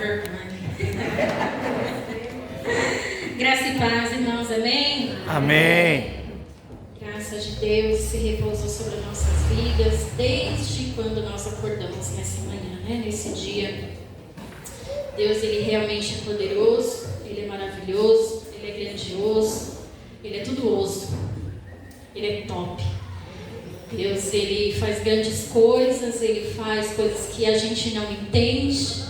vergonha. Graça e paz, irmãos, amém? Amém. Graça de Deus se repousou sobre nossas vidas desde quando nós acordamos nessa manhã, né? Nesse dia. Deus, Ele realmente é poderoso, Ele é maravilhoso, Ele é grandioso, Ele é tudoso, Ele é top. Deus, Ele faz grandes coisas, Ele faz coisas que a gente não entende.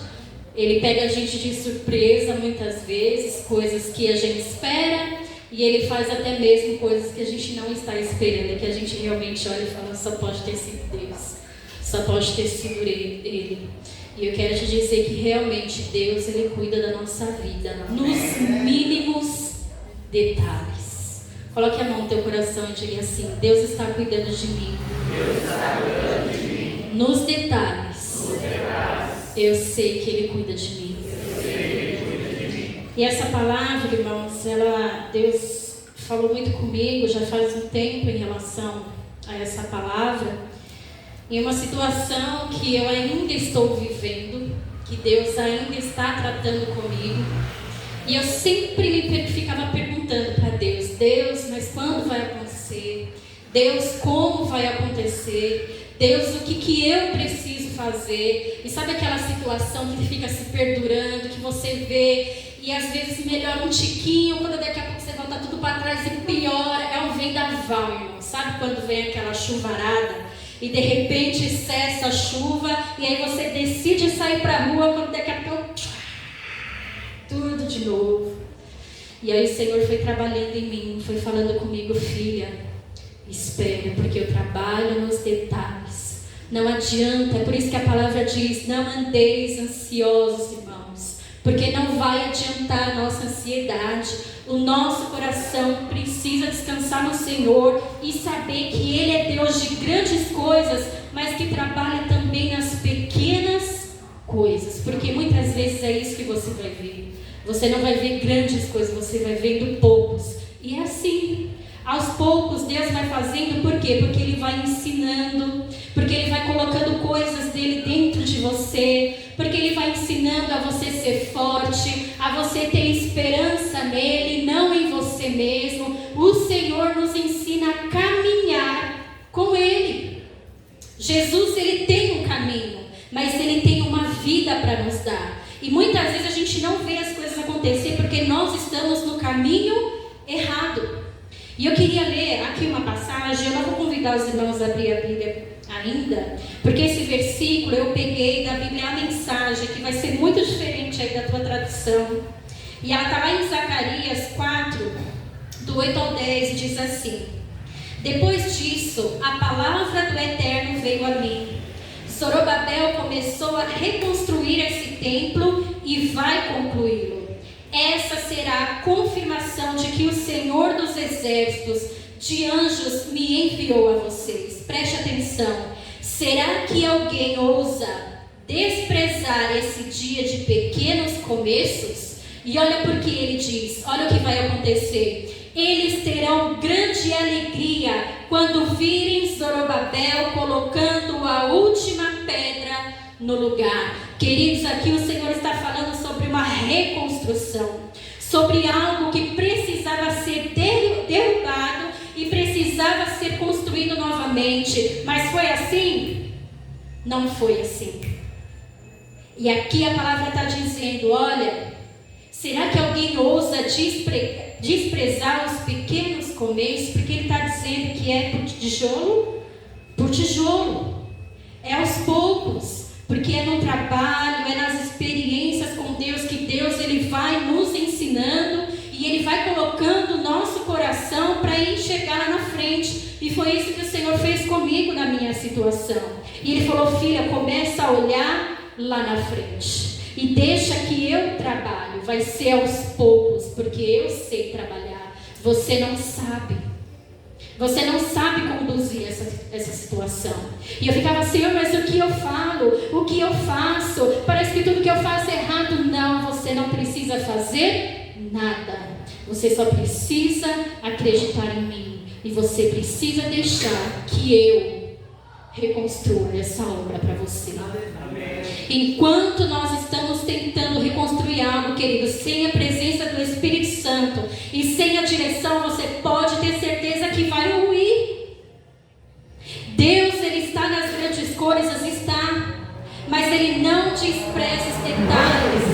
Ele pega a gente de surpresa muitas vezes, coisas que a gente espera, e Ele faz até mesmo coisas que a gente não está esperando, que a gente realmente olha e fala, só pode ter sido Deus, só pode ter sido Ele. E eu quero te dizer que realmente Deus, Ele cuida da nossa vida, nos mínimos detalhes. Coloque a mão no teu coração e diga assim, Deus está cuidando de mim. Deus está cuidando de mim. Nos detalhes. Eu sei que Ele cuida de mim. E essa palavra, irmãos, Deus falou muito comigo, já faz um tempo em relação a essa palavra, em uma situação que eu ainda estou vivendo, que Deus ainda está tratando comigo. E eu sempre ficava perguntando para Deus, Deus, mas quando vai acontecer? Deus, como vai acontecer? Deus, o que eu preciso fazer? E sabe aquela situação que fica se perdurando, que você vê, e às vezes melhora um tiquinho, quando daqui a pouco você volta tudo para trás e piora, é um vendaval, irmão. Sabe quando vem aquela chuvarada e de repente cessa a chuva e aí você decide sair para a rua, quando daqui a pouco tudo de novo. E aí o Senhor foi trabalhando em mim, foi falando comigo, filha, espera, porque eu trabalho nos detalhes. Não adianta, é por isso que a palavra diz, não andeis ansiosos, irmãos, porque não vai adiantar a nossa ansiedade. O nosso coração precisa descansar no Senhor e saber que Ele é Deus de grandes coisas, mas que trabalha também nas pequenas coisas, porque muitas vezes é isso que você vai ver. Você não vai ver grandes coisas, você vai vendo poucos. E é assim, aos poucos Deus vai fazendo, por quê? Porque Ele vai ensinando, porque Ele vai colocando coisas dele dentro de você, porque Ele vai ensinando a você ser forte, a você ter esperança nele, não em você mesmo. O Senhor nos ensina a caminhar com Ele. Jesus, Ele tem um caminho, mas Ele tem uma vida para nos dar. E muitas vezes a gente não vê as coisas acontecer porque nós estamos no caminho errado. E eu queria ler aqui uma passagem, eu não vou convidar os irmãos a abrir a Bíblia ainda, porque esse versículo eu peguei da Bíblia a Mensagem, que vai ser muito diferente aí da tua tradução. E ela está lá em Zacarias 4, do 8 ao 10, e diz assim: depois disso, a palavra do Eterno veio a mim. Zorobabel começou a reconstruir esse templo e vai concluí-lo. Essa será a confirmação de que o Senhor dos Exércitos de anjos me enviou a vocês. Preste atenção. Será que alguém ousa desprezar esse dia de pequenos começos? E olha porque ele diz, olha o que vai acontecer. Eles terão grande alegria quando virem Zorobabel colocando a última pedra no lugar. Queridos, aqui o Senhor está falando sobre uma reconstrução, sobre algo que precisava ser derrubado e precisava ser construído novamente. Mas foi assim? Não foi assim. E aqui a palavra está dizendo, olha, será que alguém ousa desprezar os pequenos começos? Porque ele está dizendo que é por tijolo por tijolo. É aos poucos. Porque é no trabalho, é nas experiências com Deus, que Deus ele vai nos ensinando e Ele vai colocando o nosso coração para enxergar lá na frente. E foi isso que o Senhor fez comigo na minha situação. E Ele falou, filha, começa a olhar lá na frente e deixa que eu trabalho. Vai ser aos poucos, porque eu sei trabalhar. Você não sabe. Você não sabe conduzir essa situação. E eu ficava, Senhor, mas o que eu falo? O que eu faço? Parece que tudo que eu faço é errado. Não, você não precisa fazer nada. Você só precisa acreditar em mim. E você precisa deixar que eu reconstrua essa obra para você. Amém. Enquanto nós estamos tentando querido, sem a presença do Espírito Santo e sem a direção, você pode ter certeza que vai ruir. Deus, Ele está nas grandes coisas, está, mas Ele não despreza os detalhes,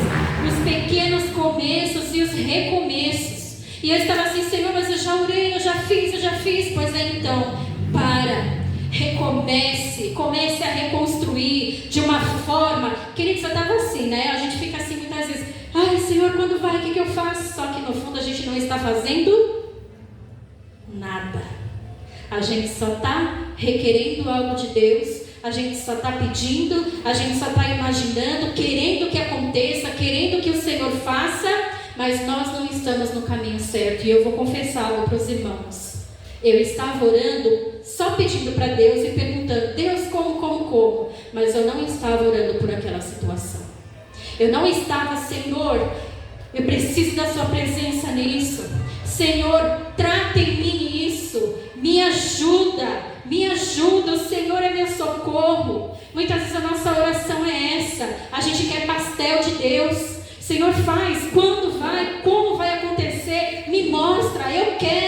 os pequenos começos e os recomeços. E eu estava assim, Senhor, mas eu já orei, eu já fiz. Pois é, então, comece a reconstruir de uma forma. Queridos, eu estava assim, né? A gente fica assim muitas vezes, ai, Senhor, quando vai, o que eu faço? Só que no fundo a gente não está fazendo nada. A gente só está requerendo algo de Deus, a gente só está pedindo, a gente só está imaginando, querendo que aconteça, querendo que o Senhor faça, mas nós não estamos no caminho certo. E eu vou confessar algo para os irmãos. Eu estava orando, só pedindo para Deus e perguntando, Deus, como? Mas eu não estava orando por aquela situação. Eu não estava, Senhor, eu preciso da sua presença nisso. Senhor, trata em mim isso. Me ajuda, o Senhor é meu socorro. Muitas vezes a nossa oração é essa. A gente quer pastel de Deus. Senhor, faz, quando vai, como vai acontecer, me mostra, eu quero.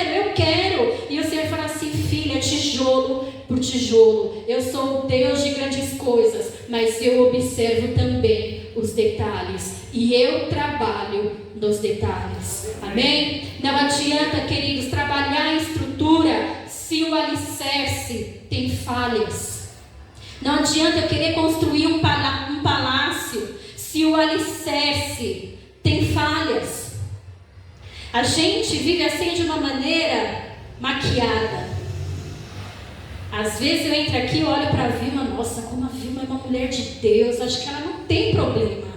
E o Senhor fala assim, filha, tijolo por tijolo. Eu sou o Deus de grandes coisas, mas eu observo também os detalhes. E eu trabalho nos detalhes. Amém? Não adianta, queridos, trabalhar a estrutura se o alicerce tem falhas. Não adianta eu querer construir um palácio se o alicerce tem falhas. A gente vive assim de uma maneira maquiada. Às vezes eu entro aqui e olho para a Vilma, nossa, como a Vilma é uma mulher de Deus, acho que ela não tem problema.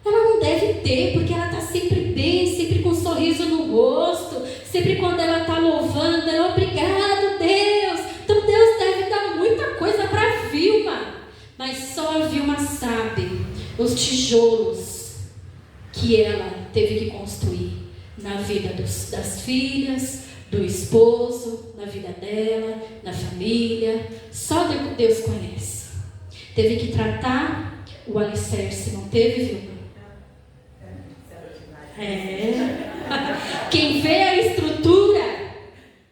Ela não deve ter, porque ela está sempre bem, sempre com um sorriso no rosto, sempre quando ela está louvando, ela, obrigado Deus. Então Deus deve dar muita coisa para a Vilma, mas só a Vilma sabe os tijolos que ela teve que construir na vida das filhas, do esposo, na vida dela, na família. Só Deus conhece. Teve que tratar o alicerce, não teve, Vilma? Quem vê a estrutura,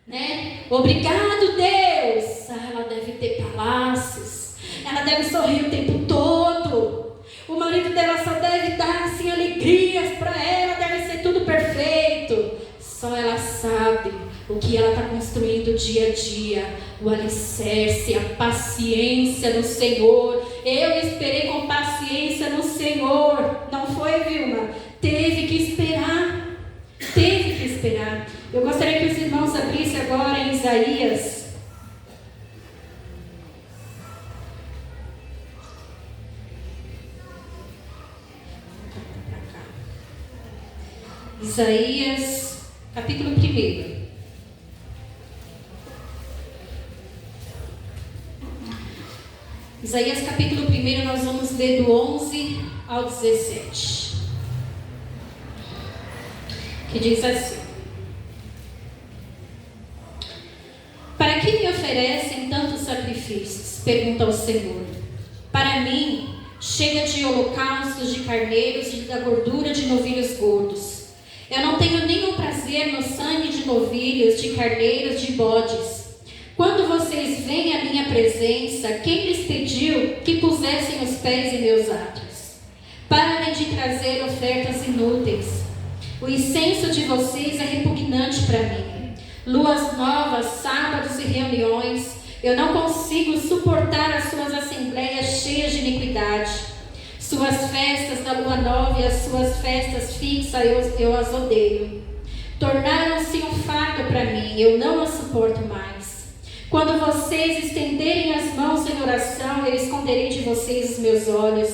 né? Obrigado, Deus. Ela deve ter palácios, ela deve sorrir o tempo todo. O marido dela só deve dar assim alegrias para ela, deve ser tudo perfeito. Só ela sabe o que ela está construindo dia a dia, o alicerce, a paciência no Senhor. Eu esperei com paciência no Senhor. Não foi, Vilma? Teve que esperar. Eu gostaria que os irmãos abrissem agora em Isaías. Isaías, capítulo 1. Isaías, capítulo 1, nós vamos ler do 11 ao 17. Que diz assim: Para que me oferecem tantos sacrifícios? Pergunta o Senhor. Para mim, chega de holocaustos de carneiros e da gordura de novilhos gordos. Eu não tenho nenhum prazer no sangue de novilhos, de carneiros, de bodes. Quando vocês vêm à minha presença, quem lhes pediu que pusessem os pés em meus átrios? Parem de trazer ofertas inúteis. O incenso de vocês é repugnante para mim. Luas novas, sábados e reuniões. Eu não consigo suportar as suas assembleias cheias de iniquidade. Suas festas da lua nova e as suas festas fixas eu as odeio. Tornaram-se um fardo para mim, eu não as suporto mais. Quando vocês estenderem as mãos em oração, eu esconderei de vocês os meus olhos.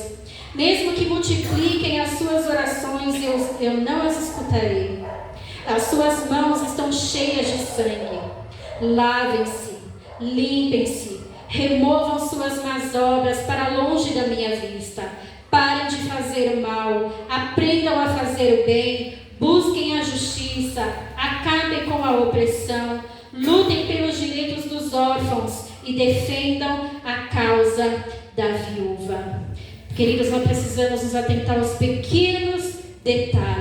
Mesmo que multipliquem as suas orações, eu não as escutarei. As suas mãos estão cheias de sangue. Lavem-se, limpem-se, removam suas más obras para longe da minha vista. Parem de fazer o mal, aprendam a fazer o bem, busquem a justiça, acabem com a opressão, lutem pelos direitos dos órfãos e defendam a causa da viúva. Queridos, nós precisamos nos atentar aos pequenos detalhes.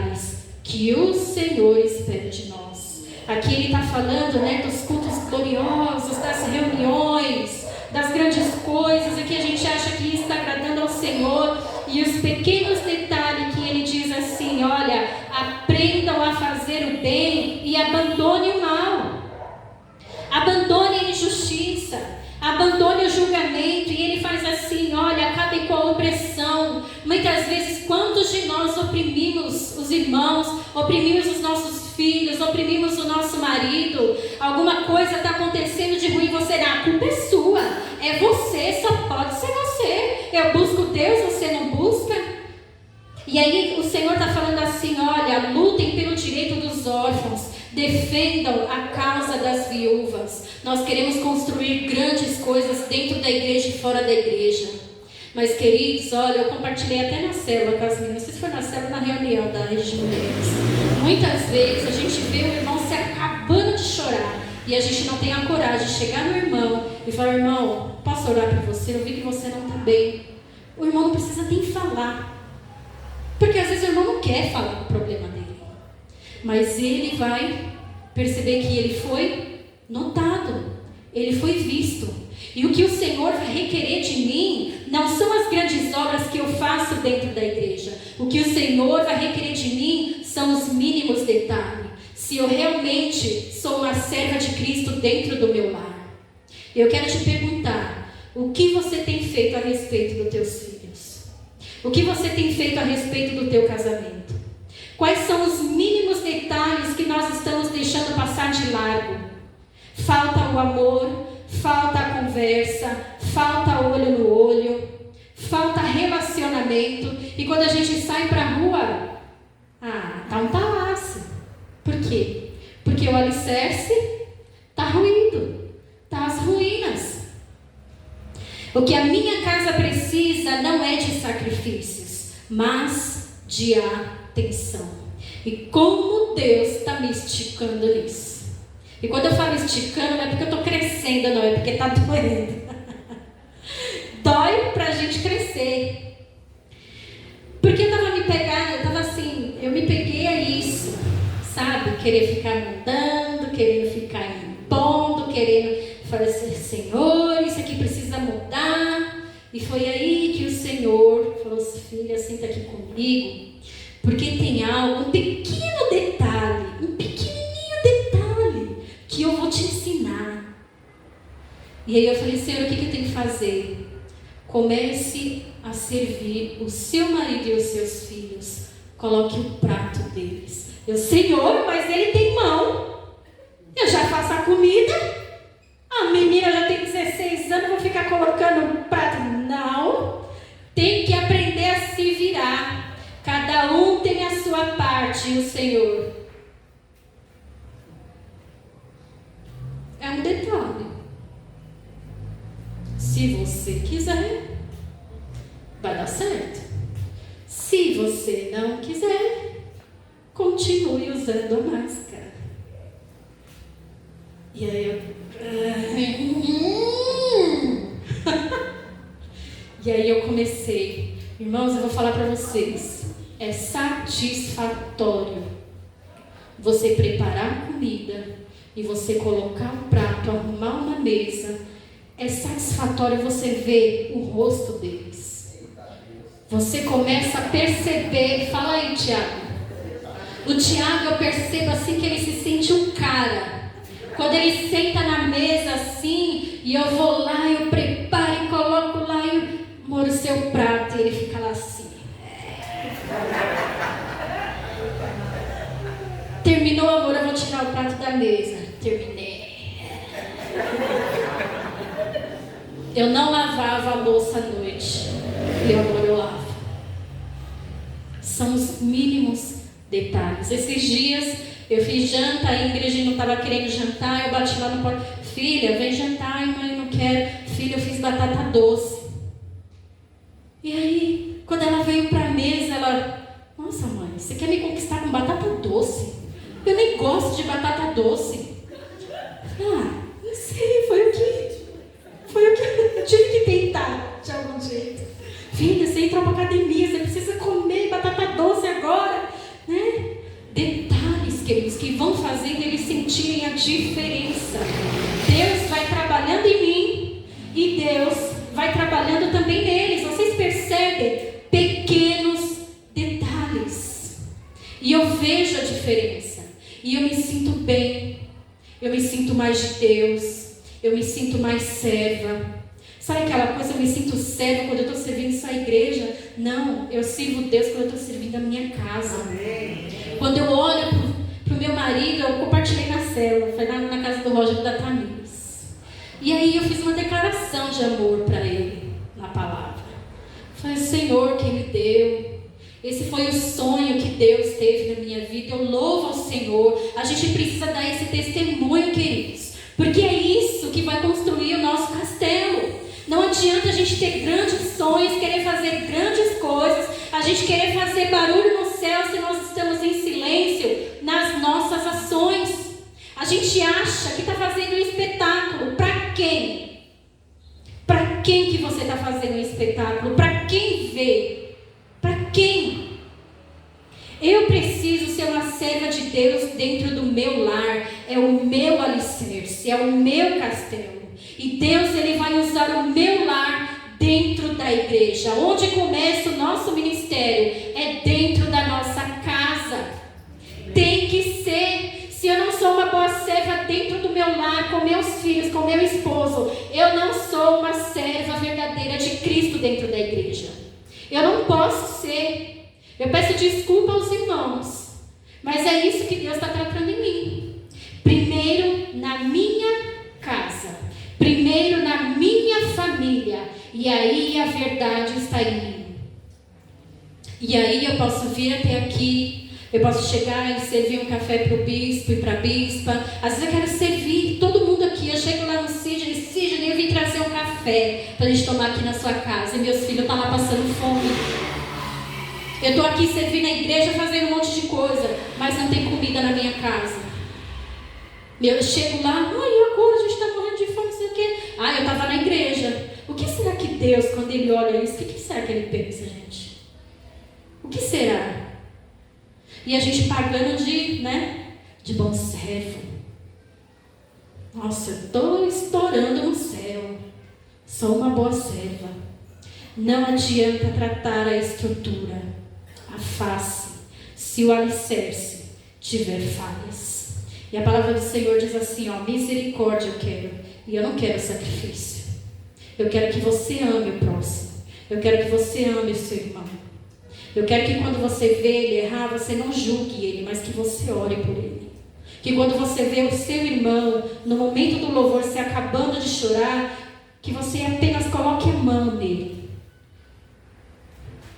Aqui ele está falando, né, dos cultos gloriosos, das reuniões, das grandes coisas, e que a gente acha que está agradando ao Senhor, e os pequenos detalhes que ele diz assim: olha, aprendam a fazer o bem e abandone o mal, abandone a injustiça, abandone o julgamento. E ele faz assim: olha, acabem com a opressão. Muitas vezes, quantos de nós oprimimos os irmãos, oprimimos os nossos filhos, oprimimos o nosso marido? Alguma coisa está acontecendo de ruim, você, a culpa é sua, é você, só pode ser você. Eu busco Deus, você não busca? E aí o Senhor está falando assim: olha, lutem pelo direito dos órfãos, defendam a causa das viúvas. Nós queremos construir grandes coisas dentro da igreja e fora da igreja. Mas, queridos, olha, eu compartilhei até na célula com as meninas. Não sei se foi na célula, na reunião da Rede de Mulheres. Muitas vezes a gente vê o irmão se acabando de chorar e a gente não tem a coragem de chegar no irmão e falar: irmão, posso orar por você? Eu vi que você não está bem. O irmão não precisa nem falar, porque às vezes o irmão não quer falar do problema dele, mas ele vai perceber que ele foi notado, ele foi visto. E o que o Senhor vai requerer de mim não são as grandes obras que eu faço dentro da igreja. O que o Senhor vai requerer de mim são os mínimos detalhes. Se eu realmente sou uma serva de Cristo dentro do meu lar. Eu quero te perguntar: o que você tem feito a respeito dos teus filhos? O que você tem feito a respeito do teu casamento? Quais são os mínimos detalhes que nós estamos deixando passar de largo? Falta o amor, falta a conversa, falta olho no olho, falta relacionamento. E quando a gente sai para a rua, tá um palácio. Por quê? Porque o alicerce está ruído, está as ruínas. O que a minha casa precisa não é de sacrifícios, mas de atenção. E como Deus está me esticando nisso. E quando eu falo esticando, não é porque eu estou crescendo, não, é porque está doendo. Dói para a gente crescer. Porque eu estava eu me peguei a isso, sabe? Querer ficar mandando, querendo ficar impondo, querendo falar assim: Senhor, isso aqui precisa mudar. E foi aí que o Senhor falou assim: filha, senta aqui comigo, porque tem algo, um pequeno detalhe, um pequenininho detalhe que eu vou te ensinar. E aí eu falei: Senhor, o que eu tenho que fazer? Comece a servir o seu marido e os seus filhos. Coloque o prato deles. Eu: Senhor, mas ele tem mão. Eu já faço a comida. A menina já tem 16 anos, vou ficar colocando o prato? Não. Tem que aprender a se virar. Cada um tem a sua parte. E o Senhor é um detalhe. Se você quiser, vai dar certo. Se você não quiser, continue usando a máscara. E aí E aí eu comecei: irmãos, eu vou falar para vocês, é satisfatório você preparar a comida e você colocar um prato, arrumar uma mesa. É satisfatório você ver o rosto deles. Você começa a perceber. Fala aí, Tiago. O Tiago, eu percebo assim que ele se sente um cara. Quando ele senta na mesa assim, e eu vou lá, eu preparo e coloco lá, e amor, o seu prato, e ele fica lá assim. Terminou, amor, eu vou tirar o prato da mesa. Terminei. Eu não lavava a louça à noite. E agora eu lavo. São os mínimos detalhes. Esses dias eu fiz janta, a Ingrid não estava querendo jantar, eu bati lá no porta: filha, vem jantar. Ai, mãe, não quero. Filha, eu fiz batata doce. E aí, quando ela veio para a mesa, ela: nossa, mãe, você quer me conquistar com batata doce? Eu nem gosto de batata doce. Não sei, foi o que eu tive que tentar de algum jeito. Filha, você entrou para academia, você precisa comer batata doce agora, né? Detalhes, queridos, que vão fazendo eles sentirem trabalhando também neles. Vocês percebem pequenos detalhes. E eu vejo a diferença. E eu me sinto bem. Eu me sinto mais de Deus. Eu me sinto mais serva. Sabe aquela coisa, eu me sinto serva quando eu estou servindo só a igreja? Não, eu sirvo Deus quando eu estou servindo a minha casa. Amém. Quando eu olho para o meu marido, eu compartilhei na célula, foi na casa do Roger da Tamires. E aí eu fiz uma declaração de amor para ele, na palavra. Falei, Senhor, que me deu. Esse foi o sonho que Deus teve na minha vida. Eu louvo ao Senhor. A gente precisa dar esse testemunho, queridos. Porque é isso que vai construir o nosso castelo. Não adianta a gente ter grandes sonhos, querer fazer grandes coisas, a gente querer fazer barulho no céu se nós estamos em silêncio nas nossas ações. A gente acha que está fazendo um espetáculo. Para quem? Para quem que você está fazendo um espetáculo? Para quem vê? Para quem? Eu preciso ser uma serva de Deus dentro do meu lar. É o meu alicerce, é o meu castelo. E Deus, Ele vai usar o meu lar dentro da igreja. Onde começa o nosso ministério? É dentro da nossa casa. Tem que ser. Se eu não sou uma boa serva dentro do meu lar, com meus filhos, com meu esposo, eu não sou uma serva verdadeira de Cristo dentro da igreja. Eu não posso ser. Eu peço desculpa aos irmãos, mas é isso que Deus está tratando em mim. Primeiro na minha casa, primeiro na minha família, e aí a verdade está em mim. E aí eu posso vir até aqui, eu posso chegar e servir um café para o bispo e para a bispa. Às vezes eu quero servir todo mundo aqui. Eu chego lá no Sidney, eu vim trazer um café para a gente tomar aqui na sua casa, e meus filhos estão lá passando fome. Eu estou aqui servindo a igreja, fazendo um monte de coisa, mas não tem comida na minha casa. Eu chego lá, e agora a gente está morrendo de fome, não sei o quê. Eu estava na igreja. O que será que Deus, quando Ele olha isso, o que será que Ele pensa, gente? O que será? E a gente pagando de bom servo. Nossa, eu estou estourando no céu. Sou uma boa serva. Não adianta tratar a estrutura, a face, se o alicerce tiver falhas. E a palavra do Senhor diz assim, misericórdia eu quero, e eu não quero sacrifício. Eu quero que você ame o próximo. Eu quero que você ame o seu irmão. Eu quero que quando você vê ele errar, você não julgue ele, mas que você ore por ele. Que quando você vê o seu irmão, no momento do louvor, se acabando de chorar, que você apenas coloque a mão nele.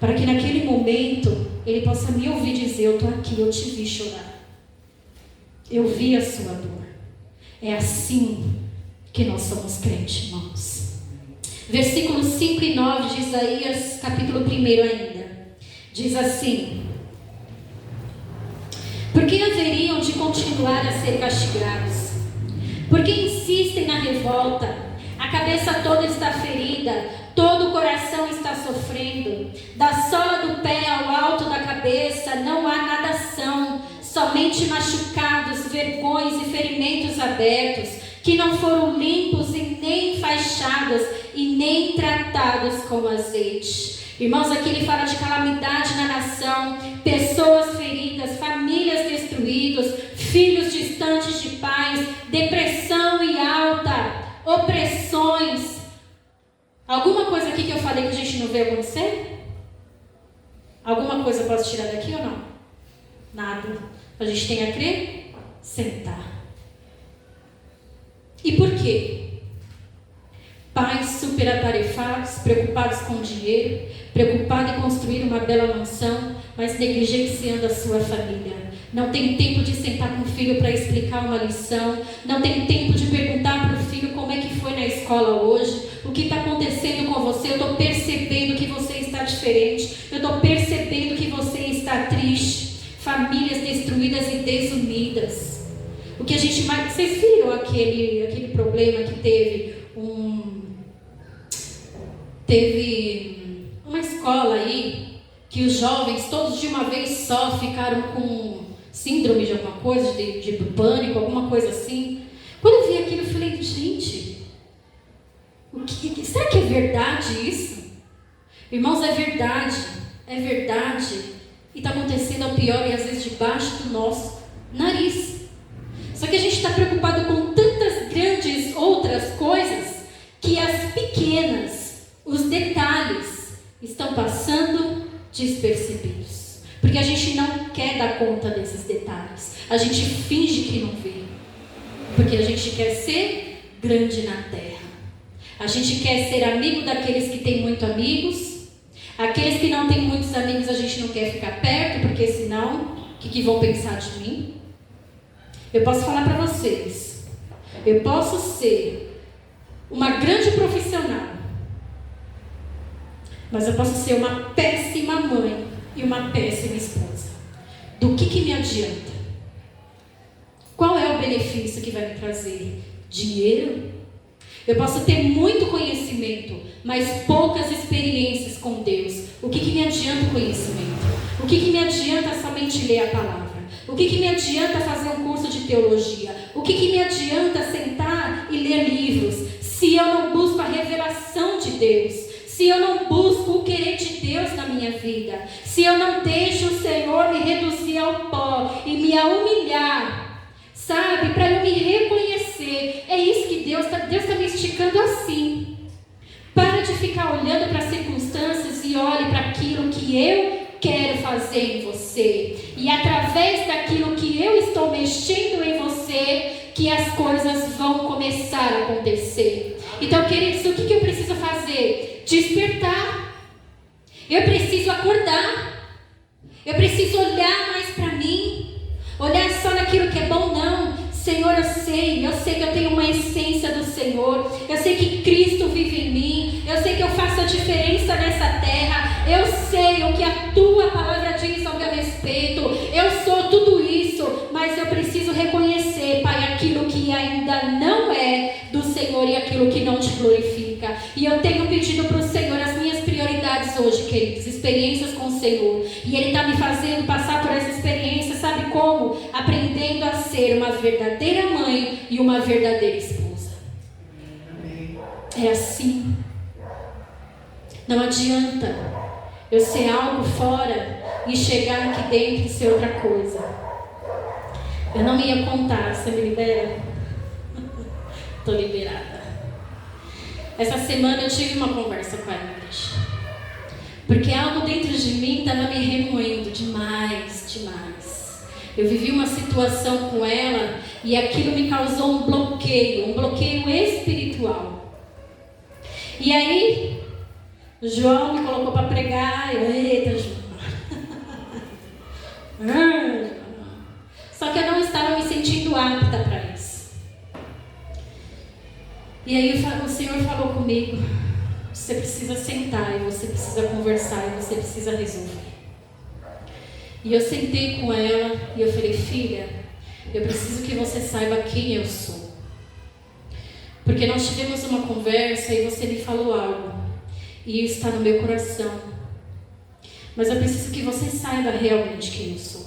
Para que naquele momento, ele possa me ouvir dizer, eu estou aqui, eu te vi chorar. Eu vi a sua dor. É assim que nós somos crentes, irmãos. Versículos 5 e 9 de Isaías, capítulo 1 ainda. Diz assim: por que haveriam de continuar a ser castigados? Por que insistem na revolta? A cabeça toda está ferida, todo o coração está sofrendo. Da sola do pé ao alto da cabeça não há nadação, somente machucados, vergões e ferimentos abertos, que não foram limpos e nem enfaixados e nem tratados com azeite. Irmãos, aqui ele fala de calamidade na nação, pessoas feridas, famílias destruídas, filhos distantes de pais, depressão e alta, opressões. Alguma coisa aqui que eu falei que a gente não vê acontecer? Alguma coisa eu posso tirar daqui ou não? Nada. A gente tem a crer, sentar. E por quê? Pais superatarefados, preocupados com o dinheiro, preocupados em construir uma bela mansão, mas negligenciando a sua família. Não tem tempo de sentar com o filho para explicar uma lição. Não tem tempo de perguntar para o filho como é que foi na escola hoje. O que está acontecendo com você? Eu estou percebendo que você está diferente. Eu estou percebendo que você está triste. Famílias destruídas e desunidas. O que a gente mais... Vocês viram aquele problema que teve uma escola aí, que os jovens, todos de uma vez só, ficaram com síndrome de alguma coisa, de pânico, alguma coisa assim. Quando eu vi aquilo, eu falei, gente, Será que é verdade isso? Irmãos, é verdade. É verdade. E está acontecendo ao pior e às vezes debaixo do nosso nariz. Só que a gente está preocupado com tantas grandes outras coisas que as pequenas, os detalhes, estão passando despercebidos. Porque a gente não quer dar conta desses detalhes. A gente finge que não vê. Porque a gente quer ser grande na terra. A gente quer ser amigo daqueles que têm muitos amigos. Aqueles que não têm muitos amigos a gente não quer ficar perto, porque senão, o que vão pensar de mim? Eu posso falar para vocês. Eu posso ser uma grande profissional. Mas eu posso ser uma péssima mãe e uma péssima esposa. Do que me adianta? Qual é o benefício que vai me trazer? Dinheiro? Eu posso ter muito conhecimento, mas poucas experiências com Deus. O que me adianta o conhecimento? O que me adianta somente ler a palavra? O que me adianta fazer um curso de teologia? O que me adianta sentar e ler livros, se eu não busco a revelação de Deus? Se eu não busco o querer de Deus na minha vida? Se eu não deixo o Senhor me reduzir ao pó e me humilhar? Sabe, para eu me reconhecer. É isso que Deus está me esticando assim. Para de ficar olhando para as circunstâncias e olhe para aquilo que eu quero fazer em você. E através daquilo que eu estou mexendo em você, que as coisas vão começar a acontecer. Então, queridos, o que eu preciso fazer? Despertar. Eu preciso acordar. Eu preciso olhar mais para mim. Olhar só naquilo que é bom, não. Senhor, eu sei que eu tenho uma essência do Senhor. Eu sei que Cristo vive em mim. Eu sei que eu faço a diferença nessa terra. Eu sei o que a tua palavra diz ao meu respeito. Eu sou tudo isso, mas eu preciso reconhecer, Pai, aquilo que ainda não é do Senhor e aquilo que não te glorifica. E eu tenho pedido para o Senhor as minhas prioridades hoje, queridos, experiências com o Senhor. E Ele está me fazendo passar por essa experiência, sabe como? Aprendendo a ser uma verdadeira mãe e uma verdadeira esposa. É assim. Não adianta eu ser algo fora e chegar aqui dentro e ser outra coisa. Eu não ia contar, você me libera? Estou liberada. Essa semana eu tive uma conversa com a Ingrid. Porque algo dentro de mim estava me remoendo demais. Eu vivi uma situação com ela e aquilo me causou um bloqueio espiritual. E aí, o João me colocou para pregar, eita, João. Só que eu não estava me sentindo apta para isso. E aí o Senhor falou comigo, você precisa sentar e você precisa conversar e você precisa resolver. E eu sentei com ela e eu falei, filha, eu preciso que você saiba quem eu sou. Porque nós tivemos uma conversa e você me falou algo. E isso está no meu coração. Mas eu preciso que você saiba realmente quem eu sou.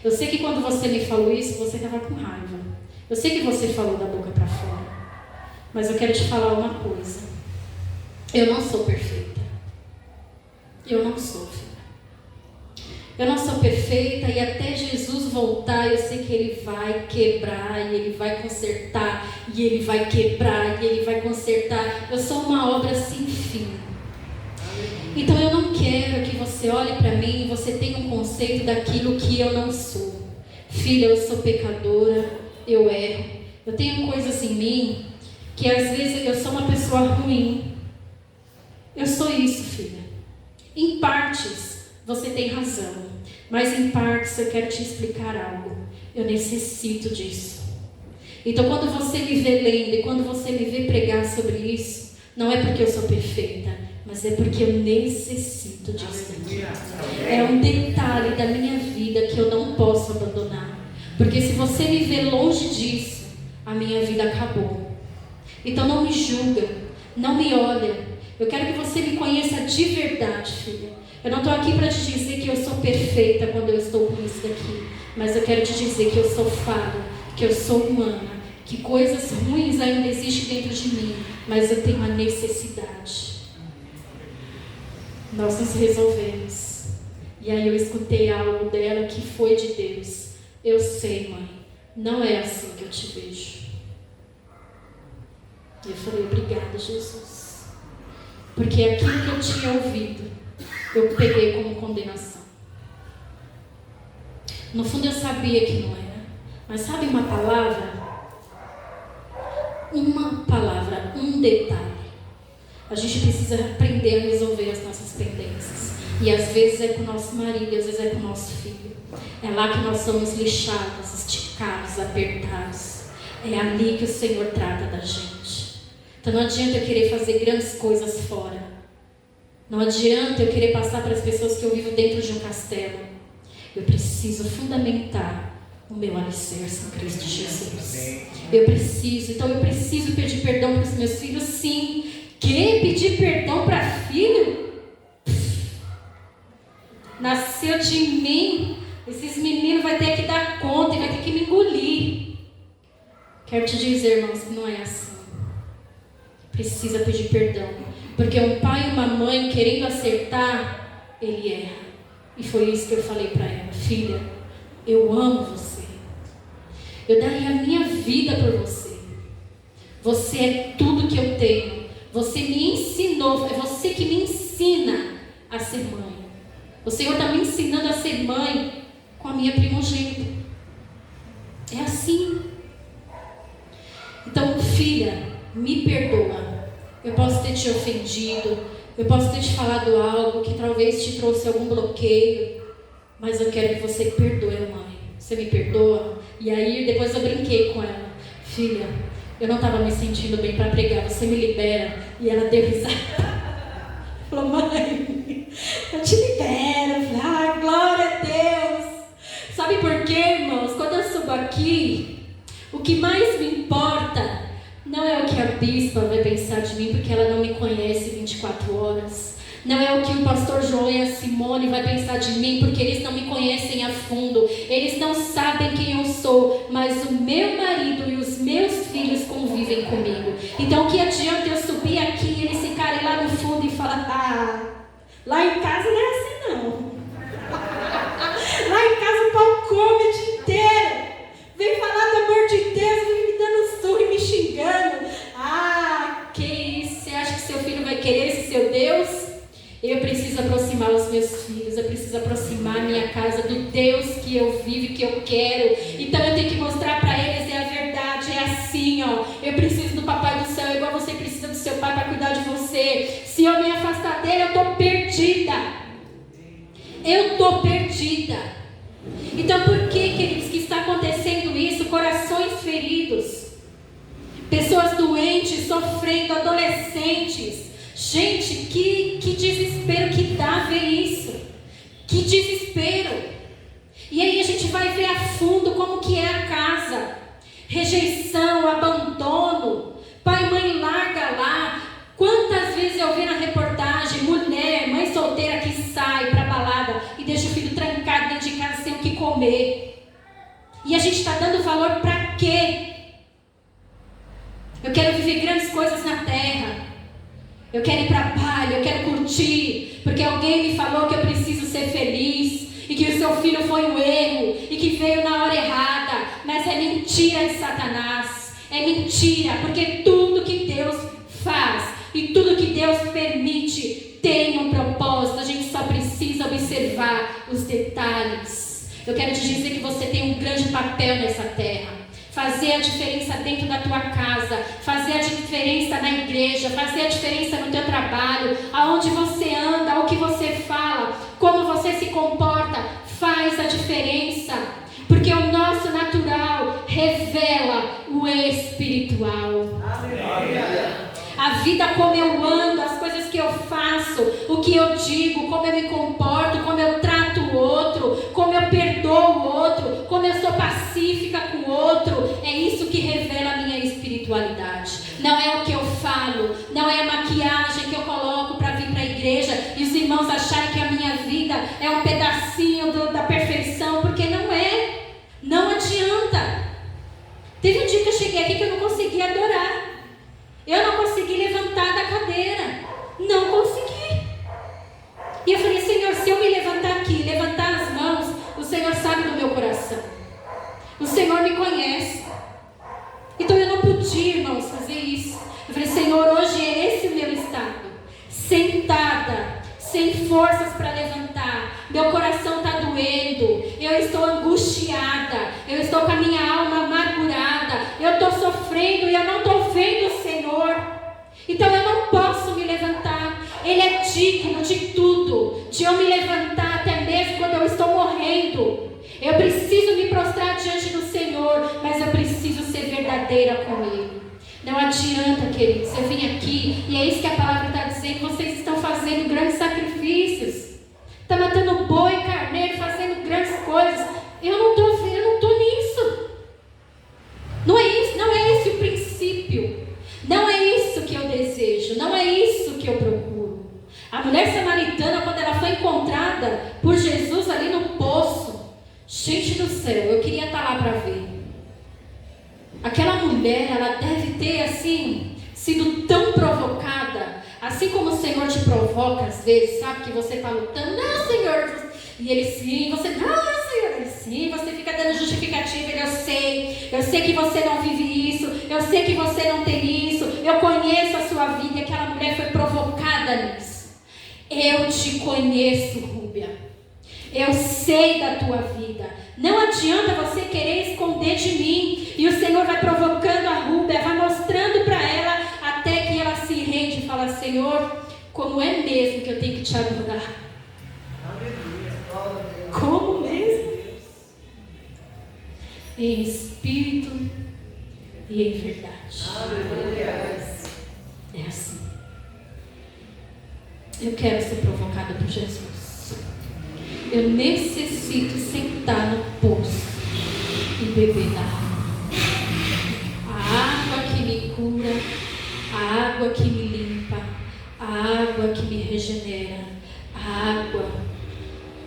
Eu sei que quando você me falou isso, você estava com raiva. Eu sei que você falou da boca para fora. Mas eu quero te falar uma coisa. Eu não sou perfeita. Eu não sou, filha. Eu não sou perfeita e até Jesus voltar, eu sei que Ele vai quebrar e Ele vai consertar e Ele vai quebrar e Ele vai consertar. Eu sou uma obra sem fim. Então eu não quero que você olhe para mim e você tenha um conceito daquilo que eu não sou. Filha, eu sou pecadora, eu erro. Eu tenho coisas em mim que às vezes eu sou uma pessoa ruim. Eu sou isso, filha. Em partes você tem razão, mas em partes eu quero te explicar algo. Eu necessito disso. Então quando você me vê lendo e quando você me vê pregar sobre isso, não é porque eu sou perfeita, mas é porque eu necessito disso aqui. É um detalhe da minha vida que eu não posso abandonar. Porque se você me vê longe disso, a minha vida acabou. Então não me julga, não me olha. Eu quero que você me conheça de verdade, filha. Eu não estou aqui para te dizer que eu sou perfeita quando eu estou com isso daqui. Mas eu quero te dizer que eu sou falha, que eu sou humana, que coisas ruins ainda existem dentro de mim, mas eu tenho a necessidade. Nós nos resolvemos. E aí eu escutei algo dela que foi de Deus. Eu sei, mãe, não é assim que eu te vejo. E eu falei, obrigada, Jesus. Porque aquilo que eu tinha ouvido, eu peguei como condenação. No fundo eu sabia que não era. Mas sabe uma palavra? Uma palavra, um detalhe. A gente precisa aprender a resolver as nossas pendências. E às vezes é com o nosso marido, e às vezes é com o nosso filho. É lá que nós somos lixados, esticados, apertados. É ali que o Senhor trata da gente. Então não adianta eu querer fazer grandes coisas fora. Não adianta eu querer passar para as pessoas que eu vivo dentro de um castelo. Eu preciso fundamentar o meu alicerce em Cristo Jesus. Eu preciso pedir perdão para os meus filhos, sim. Que pedir perdão para filho? Nasceu de mim. Esses meninos vão ter que dar conta e vai ter que me engolir. Quero te dizer, irmãos, que não é assim. Precisa pedir perdão. Porque um pai e uma mãe querendo acertar, ele erra. E foi isso que eu falei para ela. Filha, eu amo você. Eu daria a minha vida por você. Você é tudo que eu tenho. Você me ensinou. É você que me ensina a ser mãe. O Senhor está me ensinando a ser mãe com a minha primogênita. É assim. Então, filha, me perdoa. Eu posso ter te ofendido. Eu posso ter te falado algo que talvez te trouxe algum bloqueio. Mas eu quero que você perdoe, mãe. Você me perdoa? E aí depois eu brinquei com ela. Filha, eu não estava me sentindo bem para pregar. Você me libera? E ela deu risada. Falou, mãe, eu te libero. Eu falei, ai, glória a Deus. Sabe por quê, irmãos? Quando eu subo aqui, o que mais me importa não é o que a bispa vai pensar de mim, porque ela não me conhece 24 horas. Não é o que o pastor João e a Simone vai pensar de mim, porque eles não me conhecem a fundo. Eles não sabem quem eu sou, mas o meu marido e os meus filhos convivem comigo. Então, o que adianta eu subir aqui e eles ficarem lá no fundo e falar, lá em casa não é assim não. Lá em casa o pau come o dia inteiro. Vem falar do amor de Deus, vem me dando surra e me xingando. Que isso? Você acha que seu filho vai querer esse seu Deus? Eu preciso aproximar os meus filhos, eu preciso aproximar a minha casa do Deus que eu vivo e que eu quero. Então eu tenho que mostrar para eles, é a verdade, é assim, ó. Eu preciso do papai do céu, igual você precisa do seu pai para cuidar de você. Se eu me afastar dele, eu estou perdida. Eu estou perdida. Então por que, queridos, que está acontecendo isso? Corações feridos, pessoas doentes, sofrendo, adolescentes. Gente, que desespero que dá ver isso. Que desespero. E aí a gente vai ver a fundo como que é a casa. Rejeição, abandono. Pai e mãe larga lá. Quantas vezes eu vi na reportagem mulher, mãe solteira que sai pra balada e deixa o filho trancado dentro de casa sem o que comer. E a gente está dando valor pra quê? Eu quero viver grandes coisas na terra. Eu quero ir para a palha, eu quero curtir, porque alguém me falou que eu preciso ser feliz, e que o seu filho foi um erro, e que veio na hora errada. Mas é mentira de Satanás, é mentira, porque tudo que Deus faz, e tudo que Deus permite, tem um propósito. A gente só precisa observar os detalhes. Eu quero te dizer que você tem um grande papel nessa terra. Fazer a diferença dentro da tua casa, fazer a diferença na igreja, fazer a diferença no teu trabalho, aonde você anda, o que você fala, como você se comporta, faz a diferença. Porque o nosso natural revela o espiritual. A vida como eu ando, as coisas que eu faço, o que eu digo, como eu me comporto, como eu trato o outro, como eu perdoo o outro, como eu sou pacífica com o outro, é isso que revela a minha espiritualidade. Não é o que eu falo, não é a maquiagem que eu coloco para vir para a igreja e os irmãos acharem que a minha vida é um pedacinho da perfeição, porque não é. Não adianta. Teve um dia que eu cheguei aqui que Senhor me conhece. Então eu não podia, irmãos, fazer isso. Eu falei, Senhor, hoje é esse o meu estado. Sentada, sem forças para levantar. Meu coração está doendo. Eu estou angustiada. Eu estou com a minha alma amargurada. Eu estou sofrendo e eu não estou vendo o Senhor. Então eu não posso me levantar. Ele é digno de tudo. De eu me levantar até mesmo quando eu estou morrendo. Eu preciso me prostrar diante do Senhor. Mas eu preciso ser verdadeira com Ele. Não adianta, queridos, eu vim aqui e é isso que a palavra está dizendo. Vocês estão fazendo grandes sacrifícios. Está matando boi, carneiro, fazendo grandes coisas. Eu não estou nisso. Não é isso, não é esse o princípio. Não é isso que eu desejo. Não é isso que eu procuro. A mulher samaritana, quando ela foi encontrada por Jesus ali no poço, gente do céu, eu queria estar lá para ver. Aquela mulher, ela deve ter assim, sido tão provocada, assim como o Senhor te provoca às vezes, sabe, que você está lutando, não, Senhor, e Ele sim, você, não, Senhor, Ele sim, você fica dando justificativa, eu sei que você não vive isso, eu sei que você não tem isso, eu conheço a sua vida, e aquela mulher foi provocada nisso. Eu te conheço, Rúbia, eu sei da tua vida. Não adianta você querer esconder de mim. E o Senhor vai provocando a Rúbia, vai mostrando para ela, até que ela se rende e fala, Senhor, como é mesmo que eu tenho que te adorar? Como mesmo? Em espírito e em verdade. É assim. Eu quero ser provocada por Jesus. Eu necessito sentar no poço e beber da água. A água que me cura, a água que me limpa, a água que me regenera, a água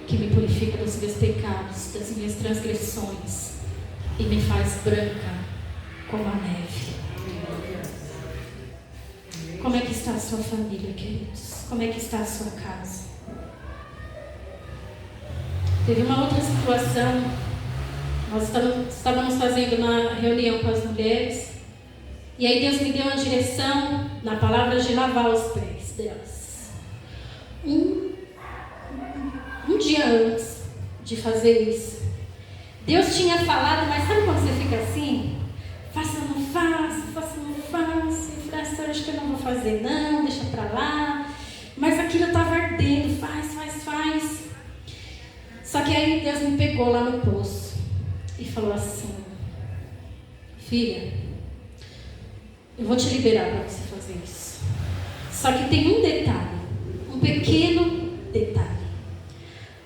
que me purifica dos meus pecados, das minhas transgressões e me faz branca como a neve. Como é que está a sua família, queridos? Como é que está a sua casa? Teve uma outra situação, nós estávamos fazendo uma reunião com as mulheres, e aí Deus me deu uma direção na palavra de lavar os pés delas. Um dia antes de fazer isso, Deus tinha falado, mas sabe quando você fica assim? Faça ou não faça, faça ou não faça, eu falei, Senhor, acho que eu não vou fazer não, deixa pra lá, mas aquilo estava ardendo, faz. Só que aí Deus me pegou lá no poço e falou assim, filha, eu vou te liberar para você fazer isso. Só que tem um detalhe, um pequeno detalhe.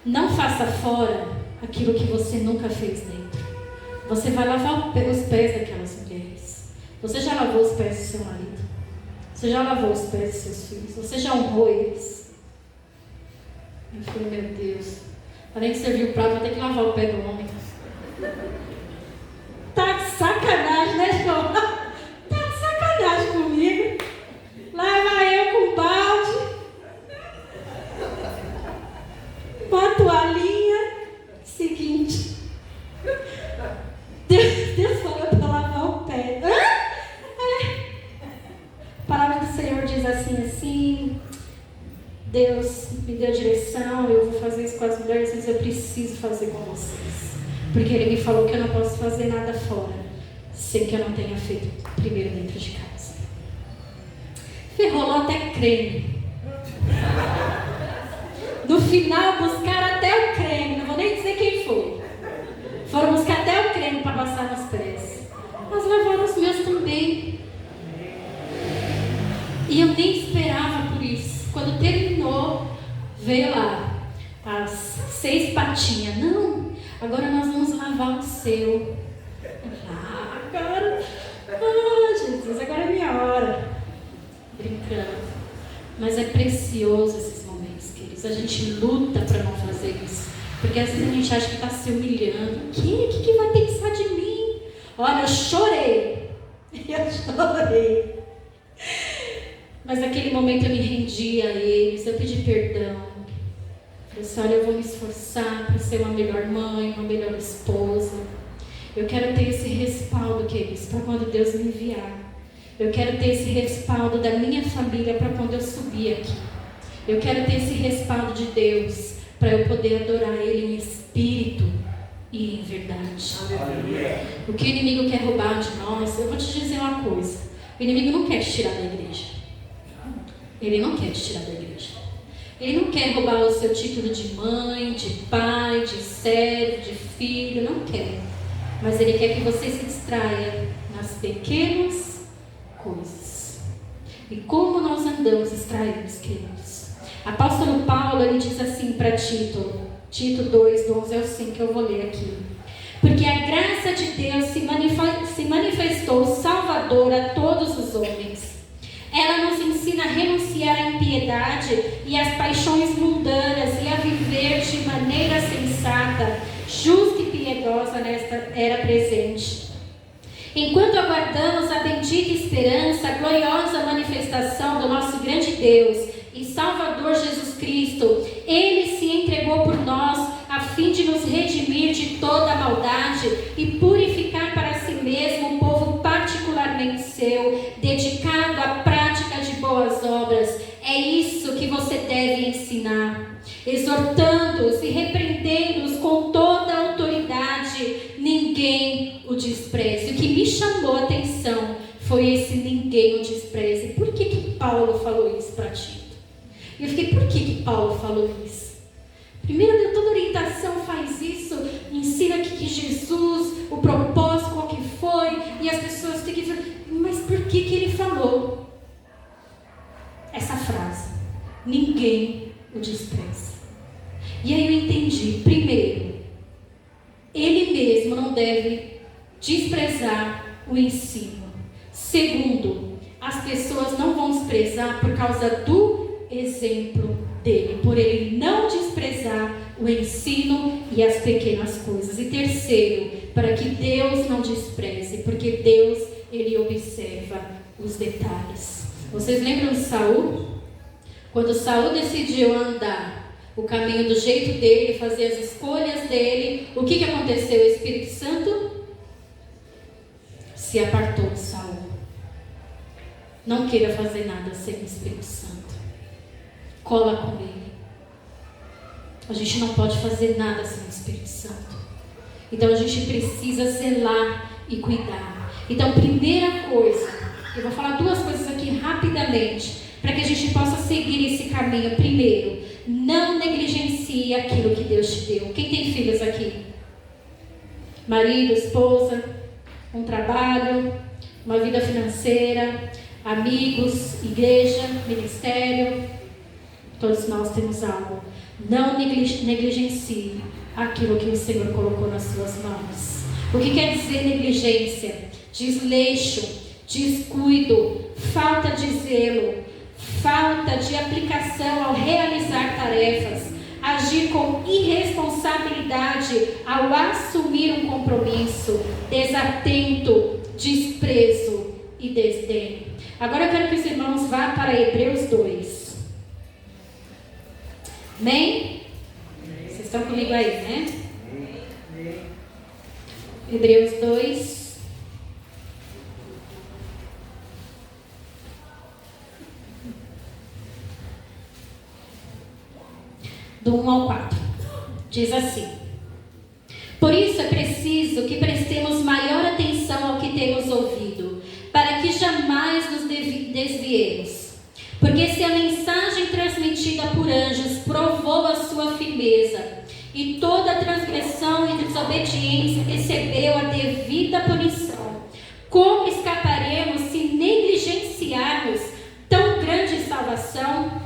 Não faça fora aquilo que você nunca fez dentro. Você vai lavar os pés daquelas mulheres. Você já lavou os pés do seu marido? Você já lavou os pés dos seus filhos? Você já honrou eles? Eu falei, meu Deus, além de servir o prato, vai ter que lavar o pé do homem. Tá de sacanagem, né, João? Tá de sacanagem comigo. Lá vai eu com balde, com a toalhinha. Seguinte, Deus falou para lavar o pé. A palavra do Senhor diz assim, Deus me deu direção, eu vou fazer isso com as mulheres, mas eu preciso fazer com vocês. Porque Ele me falou que eu não posso fazer nada fora, sem que eu não tenha feito primeiro dentro de casa. Rolou até creme. No final, buscaram até o creme, não vou nem dizer quem foi. Foram buscar até o creme para passar nos pés. Mas lavaram os meus também. E eu nem esperava por isso. Quando terminou, veio lá as 6 patinhas. Não, agora nós vamos lavar o seu. Jesus, agora é minha hora. Brincando. Mas é precioso esses momentos, queridos. A gente luta para não fazer isso. Porque às vezes a gente acha que está se humilhando. O que vai pensar de mim? Olha, eu chorei. Mas naquele momento eu me rendi a eles, eu pedi perdão. Falei assim, olha, eu vou me esforçar para ser uma melhor mãe, uma melhor esposa. Eu quero ter esse respaldo, queridos, para quando Deus me enviar. Eu quero ter esse respaldo da minha família para quando eu subir aqui. Eu quero ter esse respaldo de Deus para eu poder adorar Ele em espírito e em verdade. O que o inimigo quer roubar de nós, eu vou te dizer uma coisa. O inimigo não quer te tirar da igreja. Ele não quer te tirar da igreja. Ele não quer roubar o seu título de mãe, de pai, de servo, de filho. Não quer. Mas ele quer que você se distraia nas pequenas coisas. E como nós andamos distraídos, queridos? Apóstolo Paulo, ele diz assim para Tito 2, do 11 ao 5, que eu vou ler aqui. Porque a graça de Deus se manifestou salvadora a todos os homens. Ela nos ensina a renunciar à impiedade e às paixões mundanas e a viver de maneira sensata, justa e piedosa nesta era presente. Enquanto aguardamos a bendita esperança, a gloriosa manifestação do nosso grande Deus e Salvador Jesus Cristo, Ele se entregou por nós a fim de nos redimir de toda a maldade e purificar para si mesmo um povo particularmente seu, dedicado à prática de boas obras. É isso que você deve ensinar, exortando-os e repreendendo-os com toda a autoridade. Ninguém o despreze. O que me chamou a atenção foi esse ninguém o despreze. Por que Paulo falou isso para Tito? Eu fiquei, por que Paulo falou isso? Primeiro, toda orientação faz isso, ensina que Jesus, o propósito, qual que foi, e as pessoas têm que dizer, mas por que ele falou essa frase? Ninguém o despreza. E aí eu entendi, primeiro, ele mesmo não deve desprezar o ensino. Segundo, as pessoas não vão desprezar por causa do exemplo dele, por ele não desprezar o ensino e as pequenas coisas. E terceiro, para que Deus não despreze, porque Deus, ele observa os detalhes. Vocês lembram de Saul? Quando Saul decidiu andar o caminho do jeito dele, fazer as escolhas dele, o que aconteceu? O Espírito Santo se apartou de Saul. Não queira fazer nada sem o Espírito Santo. Cola com ele. A gente não pode fazer nada sem o Espírito Santo. Então a gente precisa zelar e cuidar. Então, primeira coisa, eu vou falar duas coisas aqui rapidamente, para que a gente possa seguir esse caminho. Primeiro, não negligencie aquilo que Deus te deu. Quem tem filhos aqui? Marido, esposa, um trabalho, uma vida financeira, amigos, igreja, ministério. Todos nós temos algo. Não negligencie aquilo que o Senhor colocou nas suas mãos. O que quer dizer negligência? Desleixo, descuido, falta de zelo, falta de aplicação ao realizar tarefas, agir com irresponsabilidade ao assumir um compromisso, desatento, desprezo e desdém. Agora eu quero que os irmãos vá para Hebreus 2. Amém? Vocês estão comigo aí, né? Hebreus 2. Do 1 ao 4. Diz assim: por isso é preciso que prestemos maior atenção ao que temos ouvido, para que jamais nos desviemos. Porque se a mensagem transmitida por anjos provou a sua firmeza, e toda transgressão e desobediência recebeu a devida punição, como escaparemos se negligenciarmos tão grande salvação?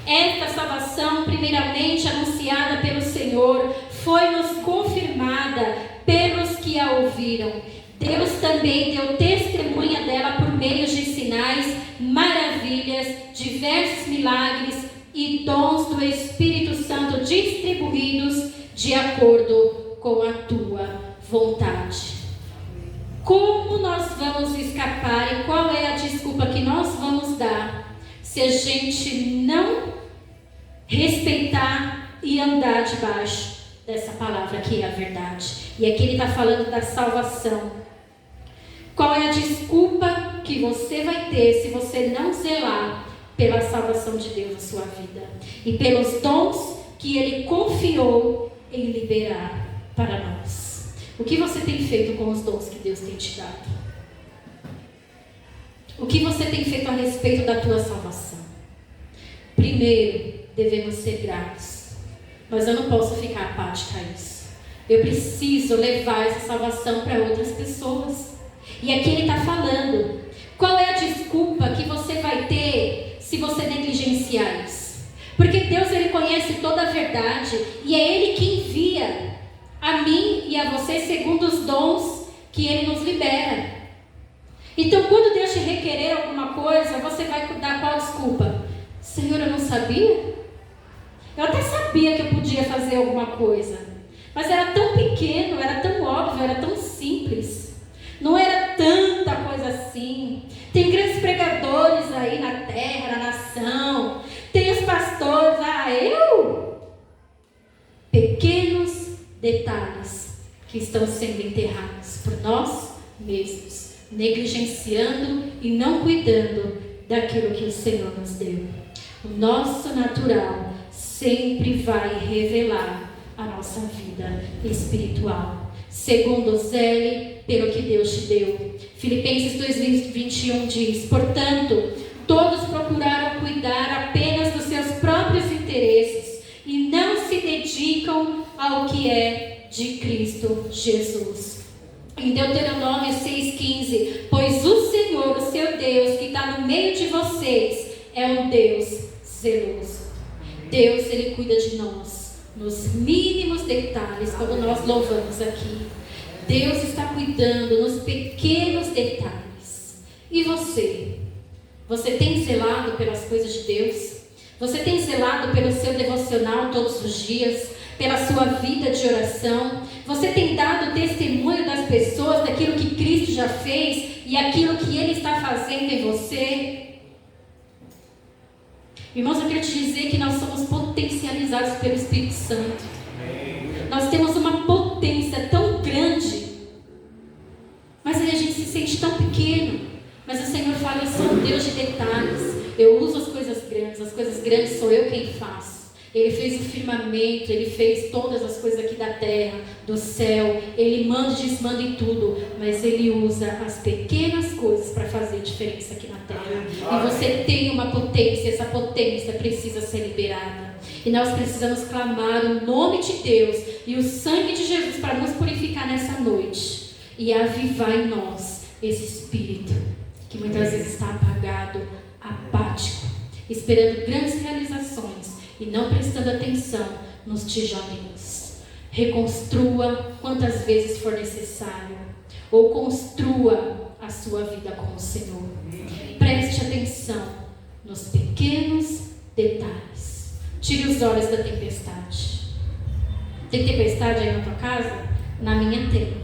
Esta salvação, primeiramente anunciada pelo Senhor, foi-nos confirmada pelos que a ouviram. Deus também deu testemunha dela por meio de sinais, maravilhas, diversos milagres e dons do Espírito Santo distribuídos de acordo com a tua vontade. Como nós vamos escapar e qual é a desculpa que nós vamos dar se a gente não respeitar e andar debaixo dessa palavra que é a verdade. E aqui ele está falando da salvação. Qual é a desculpa que você vai ter se você não zelar pela salvação de Deus na sua vida? E pelos dons que Ele confiou em liberar para nós. O que você tem feito com os dons que Deus tem te dado? O que você tem feito a respeito da tua salvação? Primeiro, devemos ser gratos. Mas eu não posso ficar apática a isso. Eu preciso levar essa salvação para outras pessoas. E aqui ele está falando, qual é a desculpa que você vai ter se você negligenciar isso? Porque Deus, Ele conhece toda a verdade, e é Ele que envia a mim e a você segundo os dons que Ele nos libera. Então, quando Deus te requerer alguma coisa, você vai dar qual desculpa? Senhor, eu não sabia? Eu até sabia que eu podia fazer alguma coisa, mas era tão pequeno, era tão óbvio, era tão simples. Não era tanta coisa assim. Tem grandes pregadores aí na terra, na nação. Tem os pastores. Eu? Pequenos detalhes que estão sendo enterrados por nós mesmos, negligenciando e não cuidando daquilo que o Senhor nos deu. O nosso natural sempre vai revelar a nossa vida espiritual. Segundo, zele pelo que Deus te deu. Filipenses 2:21 diz: portanto, todos procuraram cuidar apenas dos seus próprios interesses e não se dedicam ao que é de Cristo Jesus. Em Deuteronômio 6,15: pois o Senhor, o seu Deus, que está no meio de vocês, é um Deus zeloso. Deus, Ele cuida de nós nos mínimos detalhes, como nós louvamos aqui. Deus está cuidando nos pequenos detalhes. E você? Você tem zelado pelas coisas de Deus? Você tem zelado pelo seu devocional todos os dias? Pela sua vida de oração? Você tem dado testemunho das pessoas daquilo que Cristo já fez e aquilo que Ele está fazendo em você? Irmãos, eu quero te dizer que nós somos potencializados pelo Espírito Santo. Nós temos uma potência tão grande, mas aí a gente se sente tão pequeno. Mas o Senhor fala: eu sou um Deus de detalhes. Eu uso as coisas grandes sou eu quem faço. Ele fez o firmamento, Ele fez todas as coisas aqui da terra, do céu. Ele manda e desmanda em tudo, mas Ele usa as pequenas coisas para fazer diferença aqui na terra. E você tem uma potência, essa potência precisa ser liberada. E nós precisamos clamar o nome de Deus e o sangue de Jesus para nos purificar nessa noite e avivar em nós esse espírito que muitas vezes está apagado, apático, esperando grandes realizações e não prestando atenção nos tijolinhos. Reconstrua quantas vezes for necessário, ou construa a sua vida com o Senhor. Preste atenção nos pequenos detalhes. Tire os olhos da tempestade. Tem tempestade aí na tua casa? Na minha tem.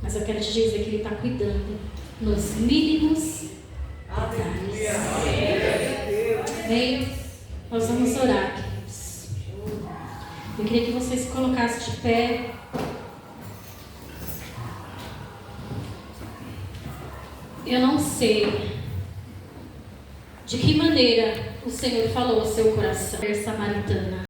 Mas eu quero te dizer que Ele está cuidando nos mínimos detalhes. Amém? Nós vamos orar, queridos. Eu queria que vocês se colocassem de pé. Eu não sei de que maneira o Senhor falou ao seu coração, samaritana.